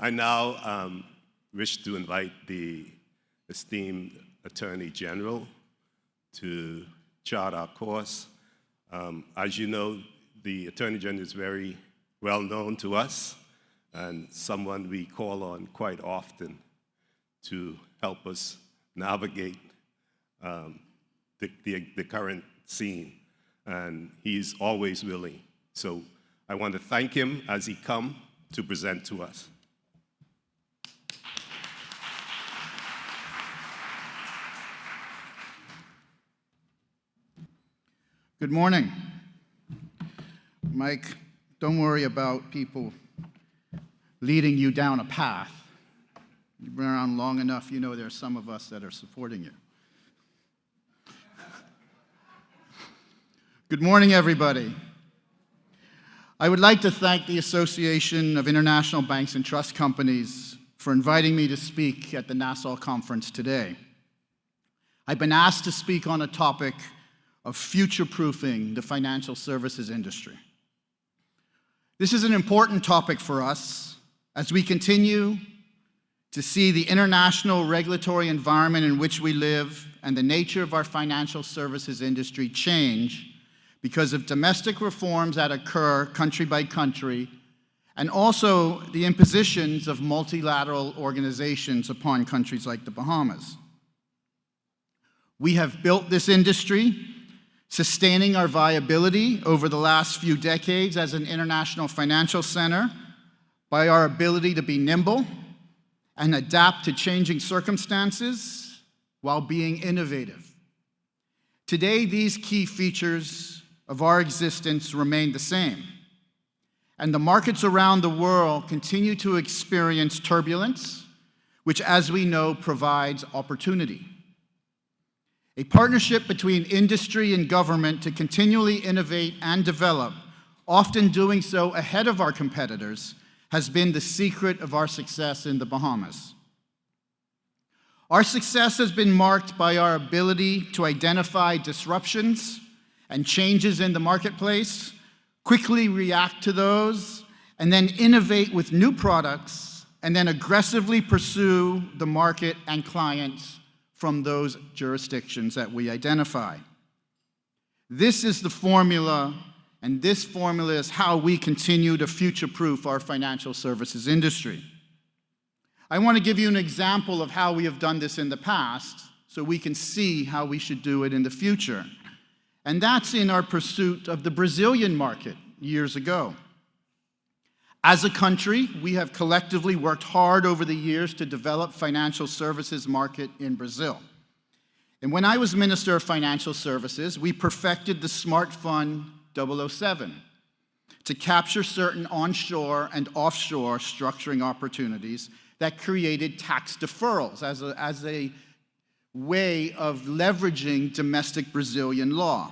I now wish to invite the esteemed Attorney General to chart our course. As you know, the Attorney General is very well known to us and someone we call on quite often to help us navigate the current scene, and he's always willing. So I want to thank him as he comes to present to us. Good morning. Mike, don't worry about people leading you down a path. You've been around long enough, you know there are some of us that are supporting you. Good morning, everybody. I would like to thank the Association of International Banks and Trust Companies for inviting me to speak at the Nassau conference today. I've been asked to speak on a topic of future-proofing the financial services industry. This is an important topic for us as we continue to see the international regulatory environment in which we live and the nature of our financial services industry change because of domestic reforms that occur country by country, and also the impositions of multilateral organizations upon countries like the Bahamas. We have built this industry, sustaining our viability over the last few decades as an international financial center by our ability to be nimble and adapt to changing circumstances while being innovative. Today, these key features of our existence remain the same, and the markets around the world continue to experience turbulence, which, as we know, provides opportunity. A partnership between industry and government to continually innovate and develop, often doing so ahead of our competitors, has been the secret of our success in the Bahamas. Our success has been marked by our ability to identify disruptions and changes in the marketplace, quickly react to those, and then innovate with new products, and then aggressively pursue the market and clients from those jurisdictions that we identify. This is the formula, and this formula is how we continue to future-proof our financial services industry. I want to give you an example of how we have done this in the past so we can see how we should do it in the future. And that's in our pursuit of the Brazilian market years ago. As a country, we have collectively worked hard over the years to develop financial services market in Brazil. And when I was Minister of Financial Services, we perfected the Smart Fund 007 to capture certain onshore and offshore structuring opportunities that created tax deferrals as a way of leveraging domestic Brazilian law.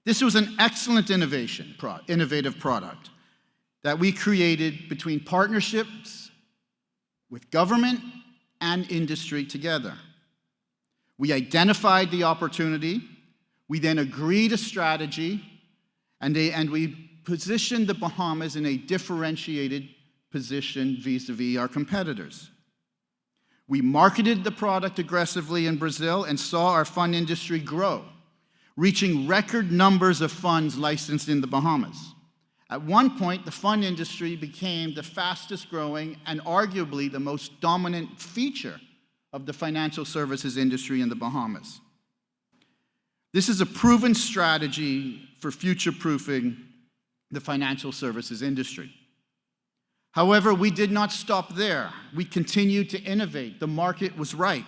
This was an excellent innovative product that we created between partnerships with government and industry together. We identified the opportunity, we then agreed a strategy, and we positioned the Bahamas in a differentiated position vis-a-vis our competitors. We marketed the product aggressively in Brazil and saw our fund industry grow, reaching record numbers of funds licensed in the Bahamas. At one point, the fund industry became the fastest growing and arguably the most dominant feature of the financial services industry in the Bahamas. This is a proven strategy for future-proofing the financial services industry. However, we did not stop there. We continued to innovate. The market was right.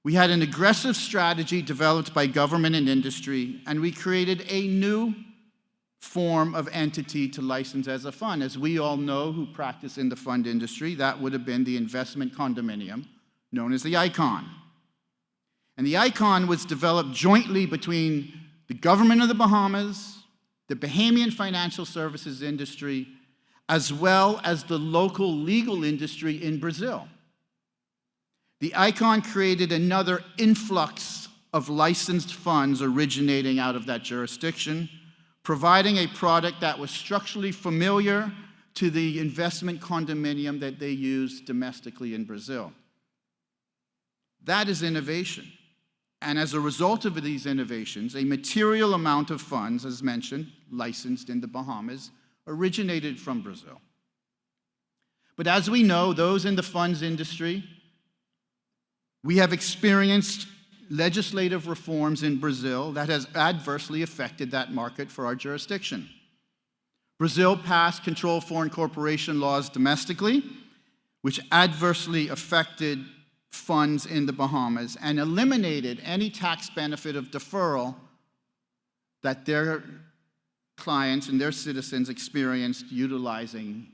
We had an aggressive strategy developed by government and industry, and we created a new form of entity to license as a fund. As we all know who practice in the fund industry, that would have been the investment condominium, known as the ICON. And the ICON was developed jointly between the government of the Bahamas, the Bahamian financial services industry, as well as the local legal industry in Brazil. The ICON created another influx of licensed funds originating out of that jurisdiction, providing a product that was structurally familiar to the investment condominium that they use domestically in Brazil. That is innovation. And as a result of these innovations, a material amount of funds, as mentioned, licensed in the Bahamas, originated from Brazil. But as we know, those in the funds industry, we have experienced legislative reforms in Brazil that has adversely affected that market for our jurisdiction. Brazil passed controlled foreign corporation laws domestically, which adversely affected funds in the Bahamas and eliminated any tax benefit of deferral that their clients and their citizens experienced utilizing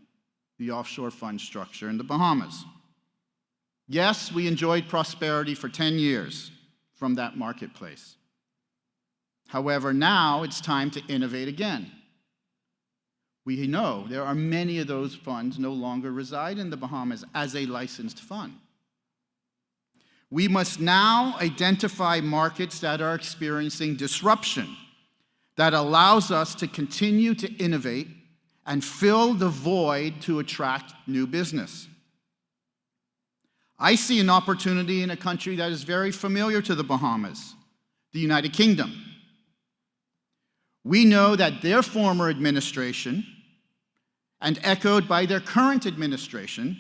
the offshore fund structure in the Bahamas. Yes, we enjoyed prosperity for 10 years from that marketplace. However, now it's time to innovate again. We know there are many of those funds no longer reside in the Bahamas as a licensed fund. We must now identify markets that are experiencing disruption that allows us to continue to innovate and fill the void to attract new business. I see an opportunity in a country that is very familiar to the Bahamas, the United Kingdom. We know that their former administration, and echoed by their current administration,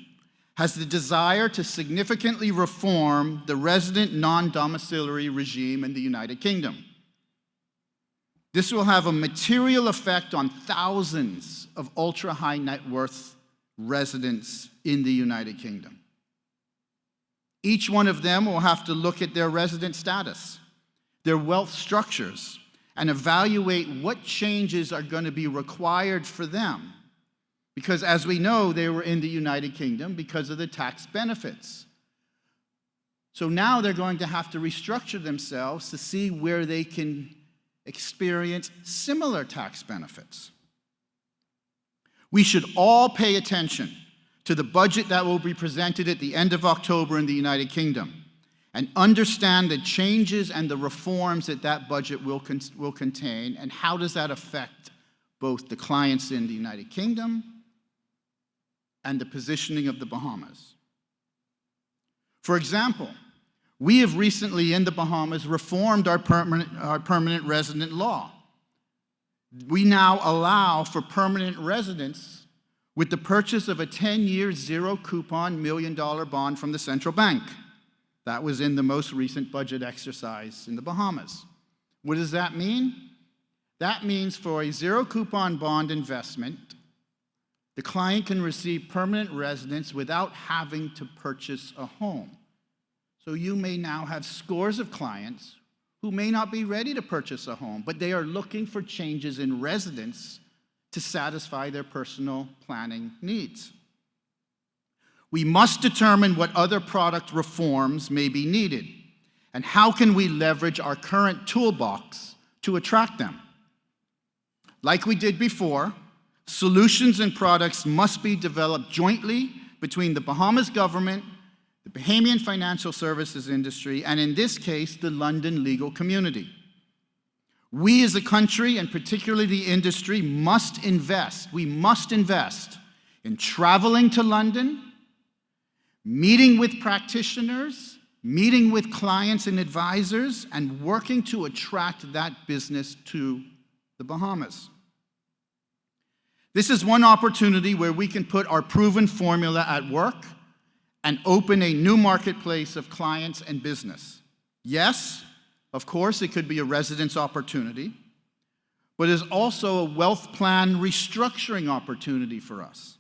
has the desire to significantly reform the resident non-domiciliary regime in the United Kingdom. This will have a material effect on thousands of ultra-high net worth residents in the United Kingdom. Each one of them will have to look at their resident status, their wealth structures, and evaluate what changes are going to be required for them. Because as we know, they were in the United Kingdom because of the tax benefits. So now they're going to have to restructure themselves to see where they can experience similar tax benefits. We should all pay attention to the budget that will be presented at the end of October in the United Kingdom and understand the changes and the reforms that that budget will contain, and how does that affect both the clients in the United Kingdom and the positioning of the Bahamas. For example, we have recently in the Bahamas reformed our permanent resident law. We now allow for permanent residents with the purchase of a 10-year zero-coupon $1 million bond from the central bank. That was in the most recent budget exercise in the Bahamas. What does that mean? That means for a zero-coupon bond investment, the client can receive permanent residence without having to purchase a home. So you may now have scores of clients who may not be ready to purchase a home, but they are looking for changes in residence to satisfy their personal planning needs. We must determine what other product reforms may be needed, and how can we leverage our current toolbox to attract them. Like we did before, solutions and products must be developed jointly between the Bahamas government, the Bahamian financial services industry, and in this case, the London legal community. We as a country, and particularly the industry, must invest. We must invest in traveling to London, meeting with practitioners, meeting with clients and advisors, and working to attract that business to the Bahamas. This is one opportunity where we can put our proven formula at work and open a new marketplace of clients and business. Yes, of course, it could be a residence opportunity, but it is also a wealth plan restructuring opportunity for us.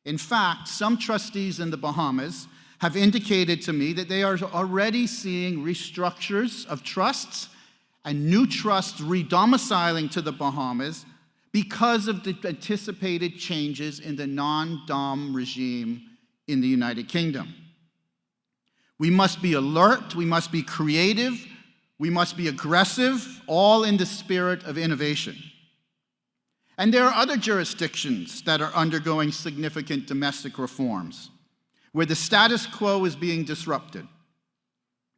In fact, some trustees in the Bahamas have indicated to me that they are already seeing restructures of trusts and new trusts redomiciling to the Bahamas because of the anticipated changes in the non-dom regime in the United Kingdom. We must be alert, we must be creative, we must be aggressive, all in the spirit of innovation. And there are other jurisdictions that are undergoing significant domestic reforms, where the status quo is being disrupted.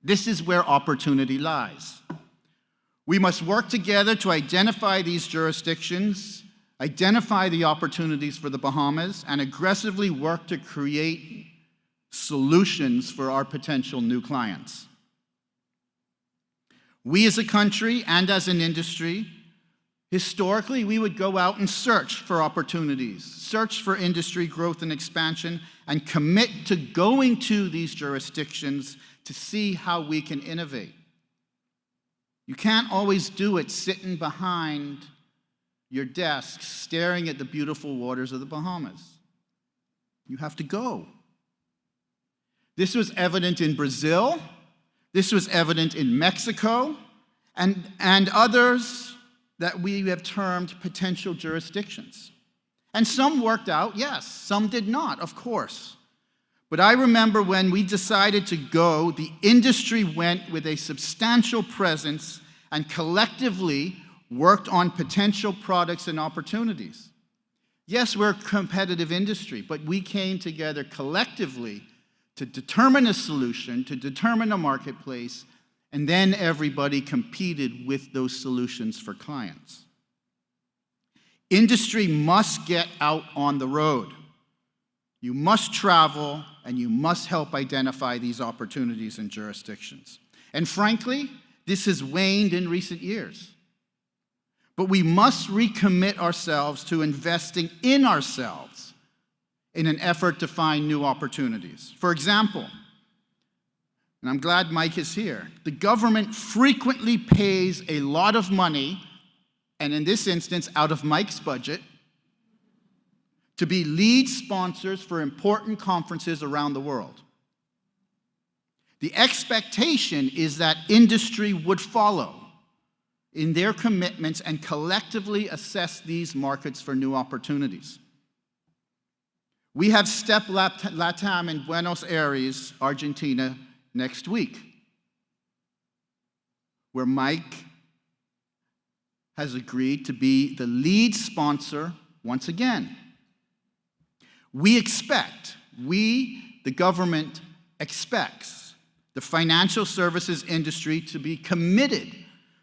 This is where opportunity lies. We must work together to identify these jurisdictions identify the opportunities for the Bahamas, and aggressively work to create solutions for our potential new clients. We as a country and as an industry, historically, we would go out and search for opportunities, search for industry growth and expansion, and commit to going to these jurisdictions to see how we can innovate. You can't always do it sitting behind your desk, staring at the beautiful waters of the Bahamas. You have to go. This was evident in Brazil. This was evident in Mexico and others that we have termed potential jurisdictions. And some worked out, yes. Some did not, of course. But I remember when we decided to go, the industry went with a substantial presence and collectively worked on potential products and opportunities. Yes, we're a competitive industry, but we came together collectively to determine a solution, to determine a marketplace, and then everybody competed with those solutions for clients. Industry must get out on the road. You must travel, and you must help identify these opportunities and jurisdictions. And frankly, this has waned in recent years. But we must recommit ourselves to investing in ourselves in an effort to find new opportunities. For example, and I'm glad Mike is here, the government frequently pays a lot of money, and in this instance, out of Mike's budget, to be lead sponsors for important conferences around the world. The expectation is that industry would follow in their commitments and collectively assess these markets for new opportunities. We have STEP LATAM in Buenos Aires, Argentina, next week, where Mike has agreed to be the lead sponsor once again. The government expects the financial services industry to be committed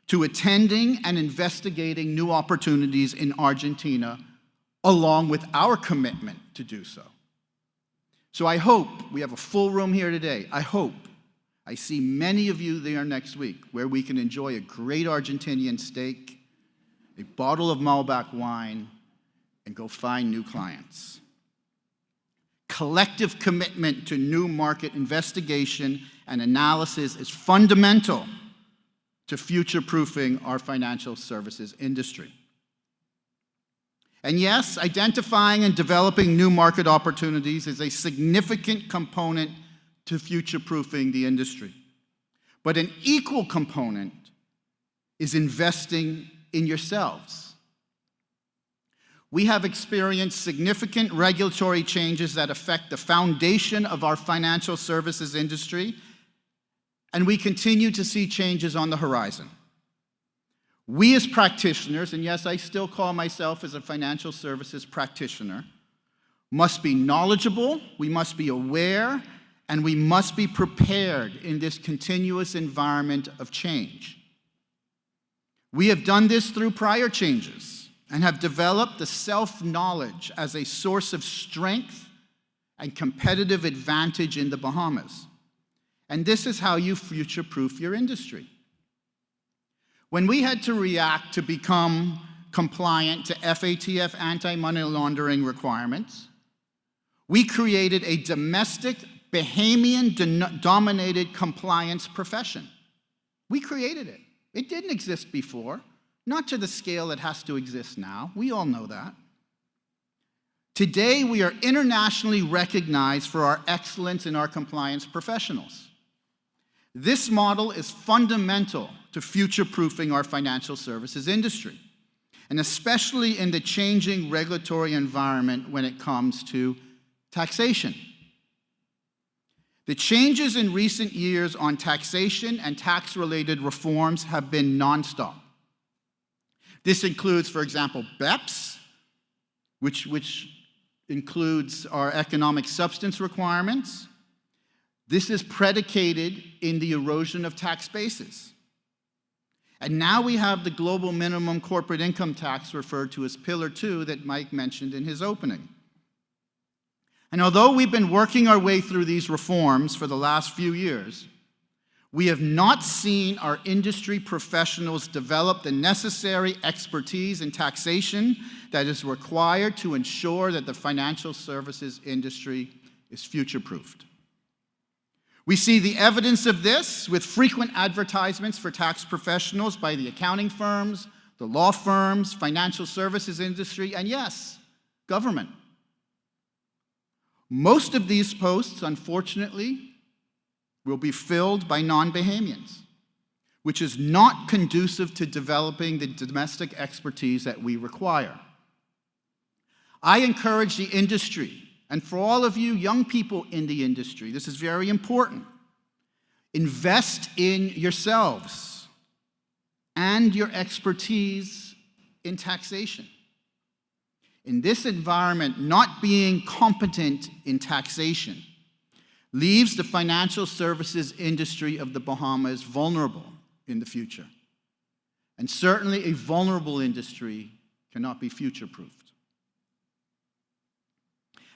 to attending and investigating new opportunities in Argentina, along with our commitment to do so. So I hope, we have a full room here today, I see many of you there next week, where we can enjoy a great Argentinian steak, a bottle of Malbec wine, and go find new clients. Collective commitment to new market investigation and analysis is fundamental to future-proofing our financial services industry. And yes, identifying and developing new market opportunities is a significant component to future-proofing the industry. But an equal component is investing in yourselves. We have experienced significant regulatory changes that affect the foundation of our financial services industry, and we continue to see changes on the horizon. We as practitioners, and yes, I still call myself as a financial services practitioner, must be knowledgeable, we must be aware, and we must be prepared in this continuous environment of change. We have done this through prior changes and have developed the self-knowledge as a source of strength and competitive advantage in the Bahamas. And this is how you future-proof your industry. When we had to react to become compliant to FATF anti-money laundering requirements, we created a domestic, Bahamian-dominated compliance profession. We created it. It didn't exist before, not to the scale it has to exist now. We all know that. Today, we are internationally recognized for our excellence in our compliance professionals. This model is fundamental to future-proofing our financial services industry, and especially in the changing regulatory environment when it comes to taxation. The changes in recent years on taxation and tax-related reforms have been nonstop. This includes, for example, BEPS, which includes our economic substance requirements. This is predicated in the erosion of tax bases. And now we have the global minimum corporate income tax, referred to as Pillar 2, that Mike mentioned in his opening. And although we've been working our way through these reforms for the last few years, we have not seen our industry professionals develop the necessary expertise in taxation that is required to ensure that the financial services industry is future-proofed. We see the evidence of this with frequent advertisements for tax professionals by the accounting firms, the law firms, financial services industry, and yes, government. Most of these posts, unfortunately, will be filled by non-Bahamians, which is not conducive to developing the domestic expertise that we require. I encourage the industry, and for all of you young people in the industry, this is very important. Invest in yourselves and your expertise in taxation. In this environment, not being competent in taxation leaves the financial services industry of the Bahamas vulnerable in the future. And certainly a vulnerable industry cannot be future-proofed.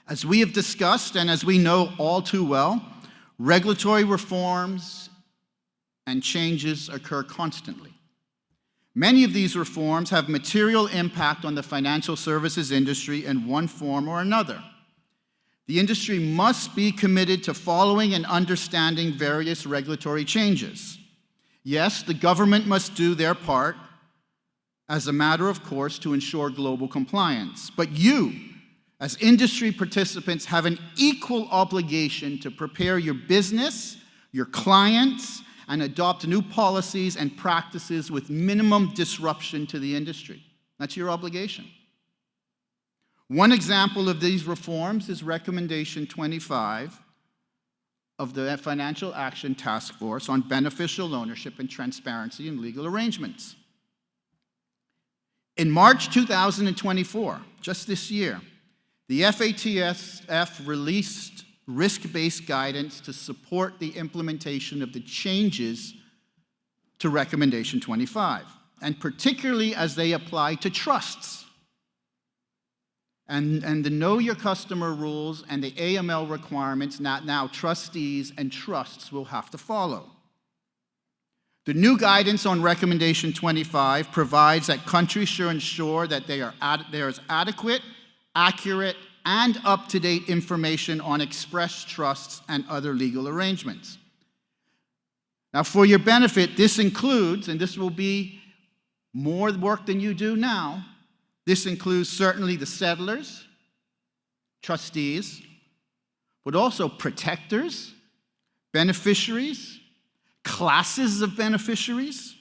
As we have discussed, and as we know all too well, regulatory reforms and changes occur constantly. Many of these reforms have material impact on the financial services industry in one form or another. The industry must be committed to following and understanding various regulatory changes. Yes, the government must do their part as a matter of course to ensure global compliance. But you, as industry participants, have an equal obligation to prepare your business, your clients, and adopt new policies and practices with minimum disruption to the industry. That's your obligation. One example of these reforms is Recommendation 25 of the Financial Action Task Force on Beneficial Ownership and Transparency in Legal Arrangements. In March 2024, just this year, the FATF released risk-based guidance to support the implementation of the changes to Recommendation 25, and particularly as they apply to trusts. And the Know Your Customer rules and the AML requirements now trustees and trusts will have to follow. The new guidance on Recommendation 25 provides that countries should ensure that there is adequate, accurate, and up-to-date information on express trusts and other legal arrangements. Now, for your benefit, this includes, and this will be more work than you do now, this includes certainly the settlers, trustees, but also protectors, beneficiaries, classes of beneficiaries,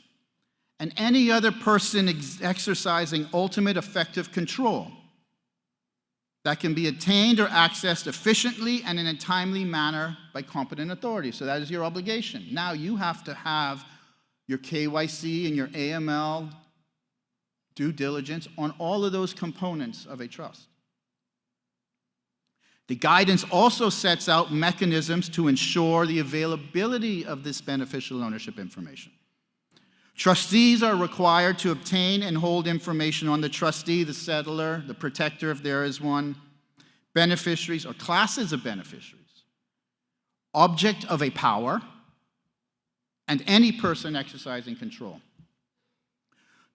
and any other person exercising ultimate effective control that can be attained or accessed efficiently and in a timely manner by competent authorities. So that is your obligation. Now you have to have your KYC and your AML due diligence on all of those components of a trust. The guidance also sets out mechanisms to ensure the availability of this beneficial ownership information. Trustees are required to obtain and hold information on the trustee, the settlor, the protector if there is one, beneficiaries or classes of beneficiaries, object of a power, and any person exercising control.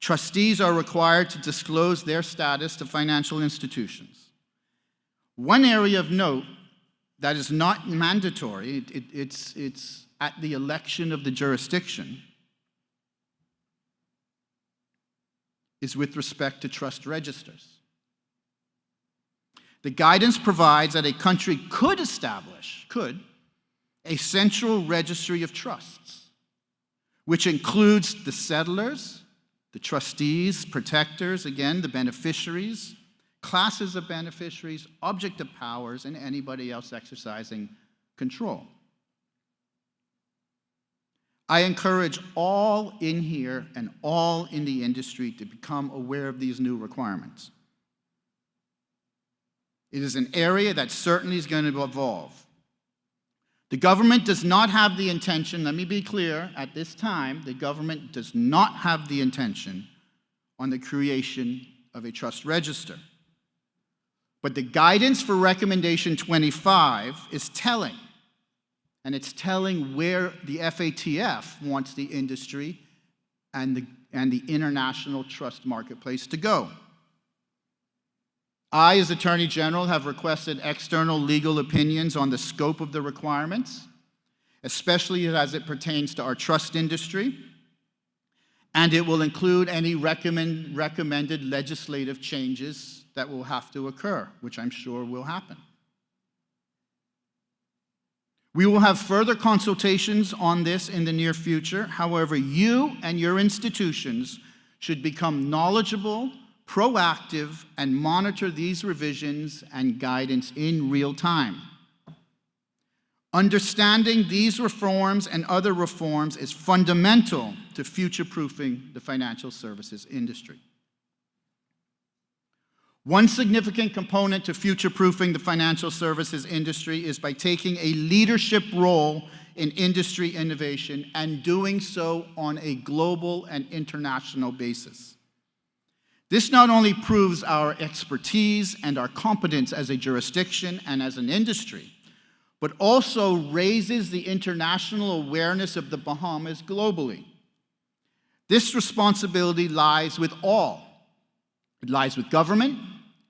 Trustees are required to disclose their status to financial institutions. One area of note that is not mandatory, it's at the election of the jurisdiction, is with respect to trust registers. The guidance provides that a country could establish a central registry of trusts, which includes the settlers, the trustees, protectors, again, the beneficiaries, classes of beneficiaries, object of powers, and anybody else exercising control. I encourage all in here and all in the industry to become aware of these new requirements. It is an area that certainly is going to evolve. The government does not have the intention, let me be clear, at this time, the government does not have the intention on the creation of a trust register. But the guidance for Recommendation 25 is telling, and it's telling where the FATF wants the industry and the international trust marketplace to go. I, as Attorney General, have requested external legal opinions on the scope of the requirements, especially as it pertains to our trust industry, and it will include any recommended legislative changes that will have to occur, which I'm sure will happen. We will have further consultations on this in the near future. However, you and your institutions should become knowledgeable, proactive, and monitor these revisions and guidance in real time. Understanding these reforms and other reforms is fundamental to future-proofing the financial services industry. One significant component to future-proofing the financial services industry is by taking a leadership role in industry innovation and doing so on a global and international basis. This not only proves our expertise and our competence as a jurisdiction and as an industry, but also raises the international awareness of the Bahamas globally. This responsibility lies with all. It lies with government,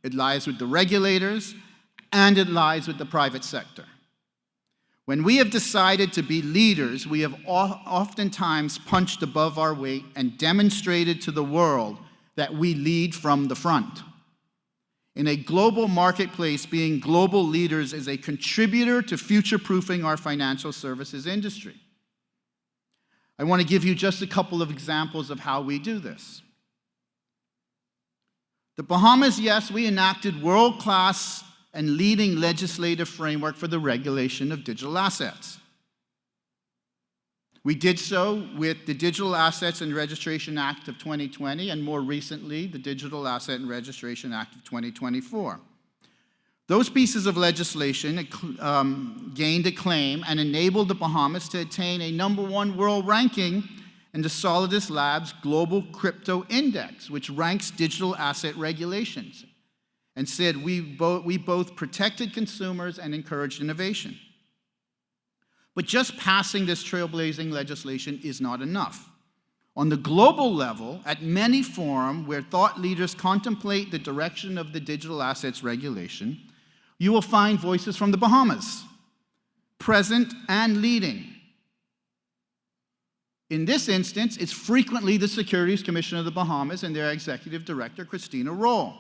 it lies with the regulators, and it lies with the private sector. When we have decided to be leaders, we have oftentimes punched above our weight and demonstrated to the world that we lead from the front. In a global marketplace, being global leaders is a contributor to future-proofing our financial services industry. I want to give you just a couple of examples of how we do this. The Bahamas, yes, we enacted world-class and leading legislative framework for the regulation of digital assets. We did so with the Digital Assets and Registration Act of 2020 and more recently, the Digital Asset and Registration Act of 2024. Those pieces of legislation gained acclaim and enabled the Bahamas to attain a #1 world ranking in the Solidus Labs Global Crypto Index, which ranks digital asset regulations, and said we both protected consumers and encouraged innovation. But just passing this trailblazing legislation is not enough. On the global level, at many forums where thought leaders contemplate the direction of the digital assets regulation, you will find voices from the Bahamas, present and leading. In this instance, it's frequently the Securities Commission of the Bahamas and their Executive Director, Christina Roll,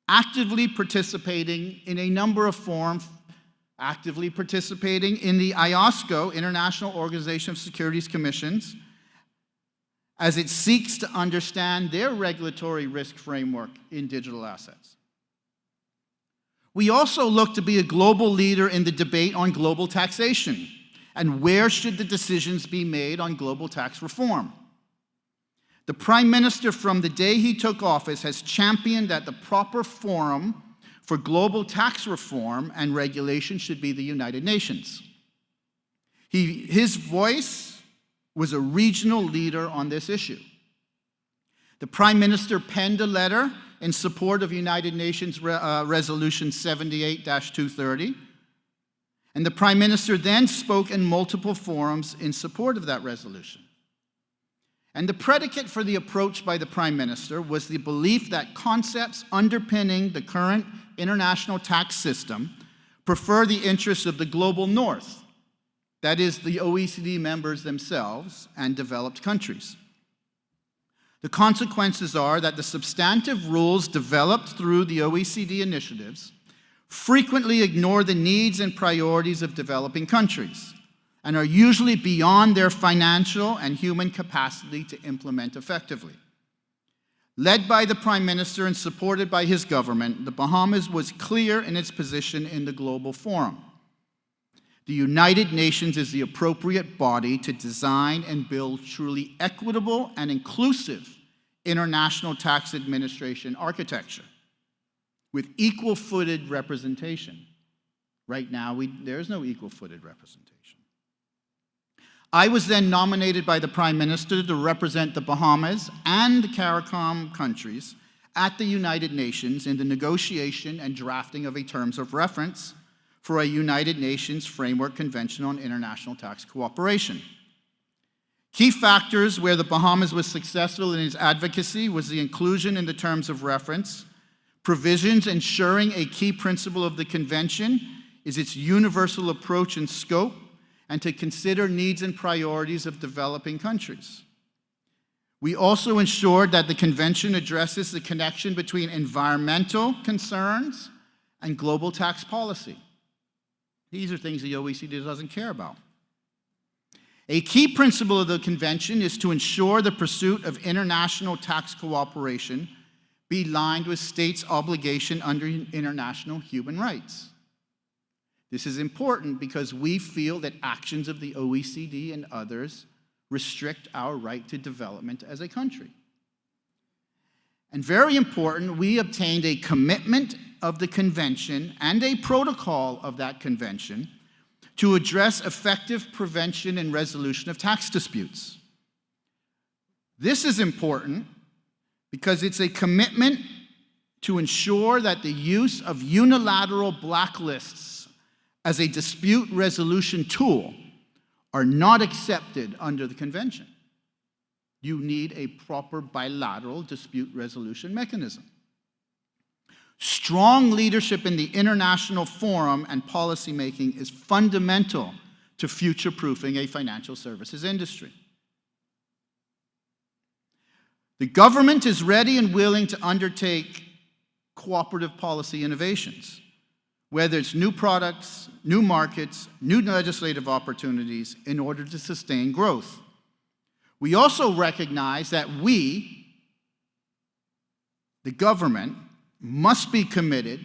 actively participating in a number of forums, actively participating in the IOSCO, International Organization of Securities Commissions, as it seeks to understand their regulatory risk framework in digital assets. We also look to be a global leader in the debate on global taxation and where should the decisions be made on global tax reform. The Prime Minister, from the day he took office, has championed that the proper forum for global tax reform and regulation should be the United Nations. His voice was a regional leader on this issue. The Prime Minister penned a letter in support of United Nations Resolution 78-230, and the Prime Minister then spoke in multiple forums in support of that resolution. And the predicate for the approach by the Prime Minister was the belief that concepts underpinning the current international tax system prefer the interests of the global north, that is, the OECD members themselves and developed countries. The consequences are that the substantive rules developed through the OECD initiatives frequently ignore the needs and priorities of developing countries and are usually beyond their financial and human capacity to implement effectively. Led by the Prime Minister and supported by his government, the Bahamas was clear in its position in the global forum. The United Nations is the appropriate body to design and build truly equitable and inclusive international tax administration architecture with equal-footed representation, Right now, there is no equal-footed representation. I was then nominated by the Prime Minister to represent the Bahamas and the CARICOM countries at the United Nations in the negotiation and drafting of a terms of reference for a United Nations Framework Convention on International Tax Cooperation. Key factors where the Bahamas was successful in its advocacy was the inclusion in the terms of reference, provisions ensuring a key principle of the convention is its universal approach and scope, and to consider needs and priorities of developing countries. We also ensured that the convention addresses the connection between environmental concerns and global tax policy. These are things the OECD doesn't care about. A key principle of the convention is to ensure the pursuit of international tax cooperation be aligned with states' obligation under international human rights. This is important because we feel that actions of the OECD and others restrict our right to development as a country. And very important, we obtained a commitment of the convention and a protocol of that convention to address effective prevention and resolution of tax disputes. This is important because it's a commitment to ensure that the use of unilateral blacklists as a dispute resolution tool are not accepted under the convention. You need a proper bilateral dispute resolution mechanism. Strong leadership in the international forum and policymaking is fundamental to future-proofing a financial services industry. The government is ready and willing to undertake cooperative policy innovations, whether it's new products, new markets, new legislative opportunities in order to sustain growth. We also recognize that we, the government, must be committed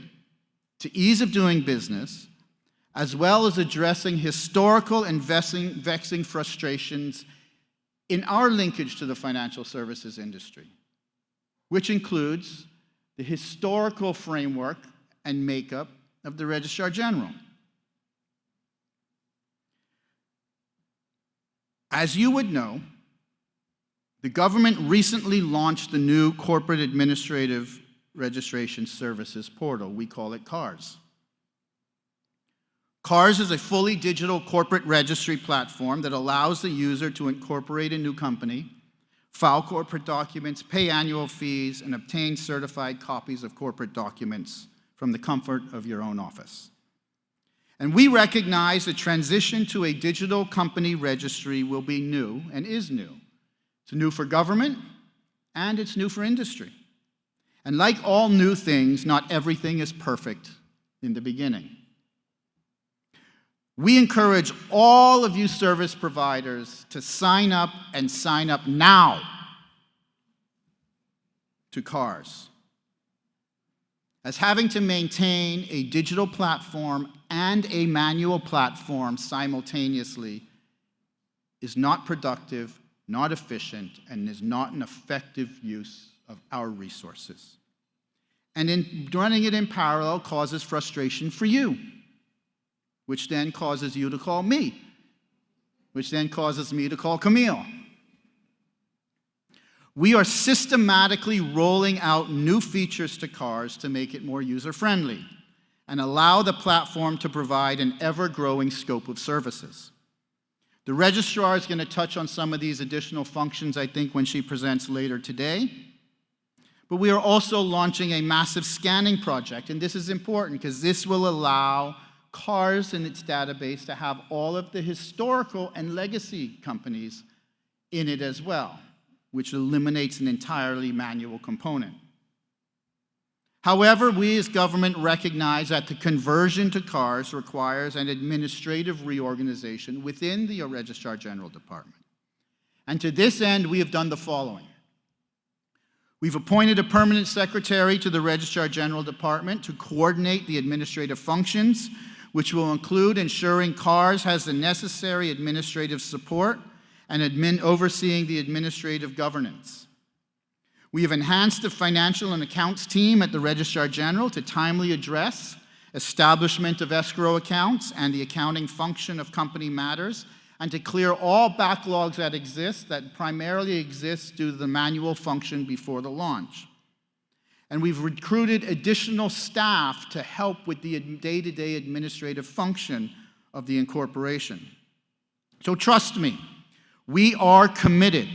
to ease of doing business, as well as addressing historical and vexing frustrations in our linkage to the financial services industry, which includes the historical framework and makeup of the Registrar General. As you would know, the government recently launched the new Corporate Administrative Registration Services portal. We call it CARS. CARS is a fully digital corporate registry platform that allows the user to incorporate a new company, file corporate documents, pay annual fees, and obtain certified copies of corporate documents from the comfort of your own office. And we recognize the transition to a digital company registry will be new and is new. It's new for government and it's new for industry. And like all new things, not everything is perfect in the beginning. We encourage all of you service providers to sign up and sign up now to CARS, as having to maintain a digital platform and a manual platform simultaneously is not productive, not efficient, and is not an effective use of our resources. And in running it in parallel causes frustration for you, which then causes you to call me, which then causes me to call Camille. We are systematically rolling out new features to CARS to make it more user-friendly and allow the platform to provide an ever-growing scope of services. The registrar is going to touch on some of these additional functions, I think, when she presents later today. But we are also launching a massive scanning project, and this is important because this will allow CARS in its database to have all of the historical and legacy companies in it as well, which eliminates an entirely manual component. However, we as government recognize that the conversion to CARS requires an administrative reorganization within the Registrar General Department. And to this end, we have done the following. We've appointed a permanent secretary to the Registrar General Department to coordinate the administrative functions, which will include ensuring CARS has the necessary administrative support and overseeing the administrative governance. We have enhanced the financial and accounts team at the Registrar General to timely address establishment of escrow accounts and the accounting function of company matters, and to clear all backlogs that exist, that primarily exist due to the manual function before the launch. And we've recruited additional staff to help with the day-to-day administrative function of the incorporation. So trust me, we are committed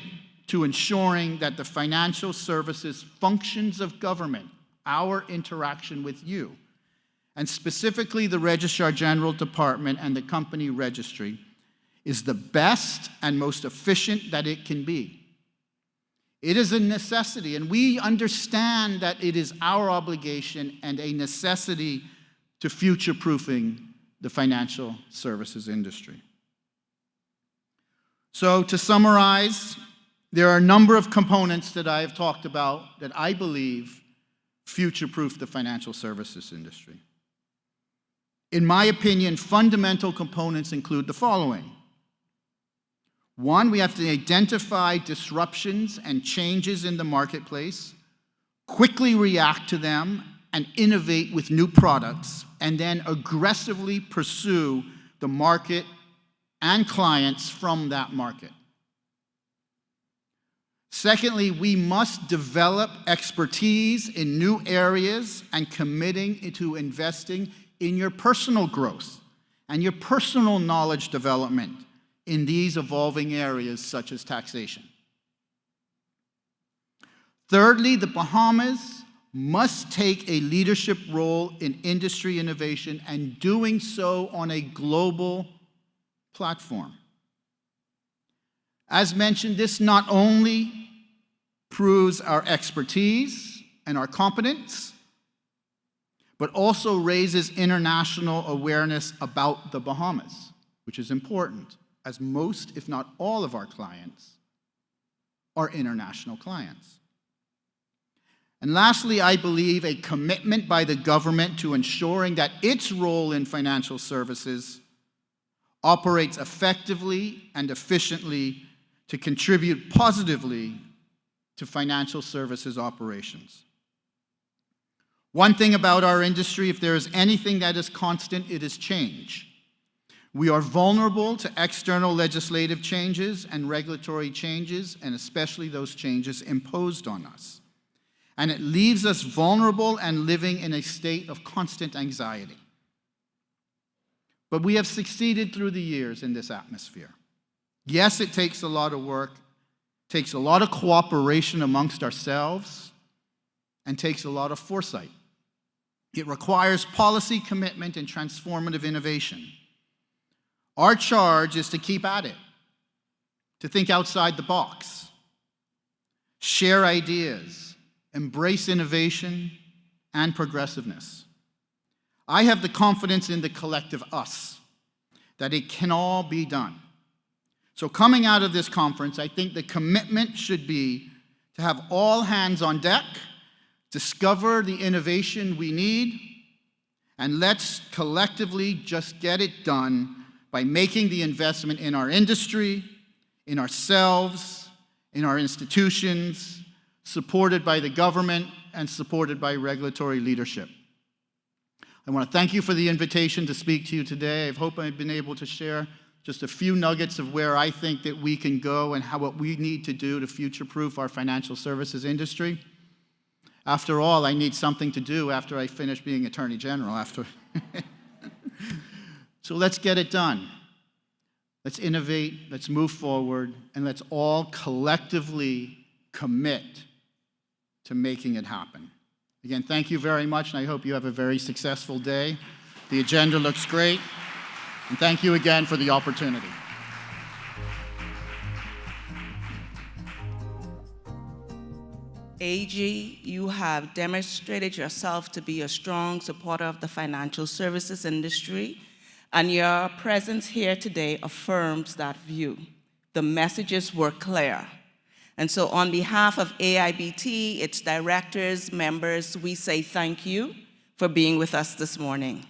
to ensuring that the financial services functions of government, our interaction with you, and specifically the Registrar General Department and the company registry, is the best and most efficient that it can be. It is a necessity, and we understand that it is our obligation and a necessity to future-proofing the financial services industry. So to summarize, there are a number of components that I have talked about that I believe future-proof the financial services industry. In my opinion, fundamental components include the following. One, we have to identify disruptions and changes in the marketplace, quickly react to them, and innovate with new products, and then aggressively pursue the market and clients from that market. Secondly, we must develop expertise in new areas and committing to investing in your personal growth and your personal knowledge development in these evolving areas such as taxation. Thirdly, the Bahamas must take a leadership role in industry innovation and doing so on a global platform. As mentioned, this not only proves our expertise and our competence, but also raises international awareness about the Bahamas, which is important, as most, if not all of our clients are international clients. And lastly, I believe a commitment by the government to ensuring that its role in financial services operates effectively and efficiently to contribute positively to financial services operations. One thing about our industry, if there is anything that is constant, it is change. We are vulnerable to external legislative changes and regulatory changes, and especially those changes imposed on us. And it leaves us vulnerable and living in a state of constant anxiety. But we have succeeded through the years in this atmosphere. Yes, it takes a lot of work, takes a lot of cooperation amongst ourselves, and takes a lot of foresight. It requires policy commitment and transformative innovation. Our charge is to keep at it, to think outside the box, share ideas, embrace innovation and progressiveness. I have the confidence in the collective us that it can all be done. So coming out of this conference, I think the commitment should be to have all hands on deck, discover the innovation we need, and let's collectively just get it done by making the investment in our industry, in ourselves, in our institutions, supported by the government and supported by regulatory leadership. I want to thank you for the invitation to speak to you today. I hope I've been able to share just a few nuggets of where I think that we can go and what we need to do to future-proof our financial services industry. After all, I need something to do after I finish being Attorney General. So let's get it done. Let's innovate, let's move forward, and let's all collectively commit to making it happen. Again, thank you very much, and I hope you have a very successful day. The agenda looks great, and thank you again for the opportunity. AG, you have demonstrated yourself to be a strong supporter of the financial services industry, and your presence here today affirms that view. The messages were clear. And so on behalf of AIBT, its directors, members, we say thank you for being with us this morning.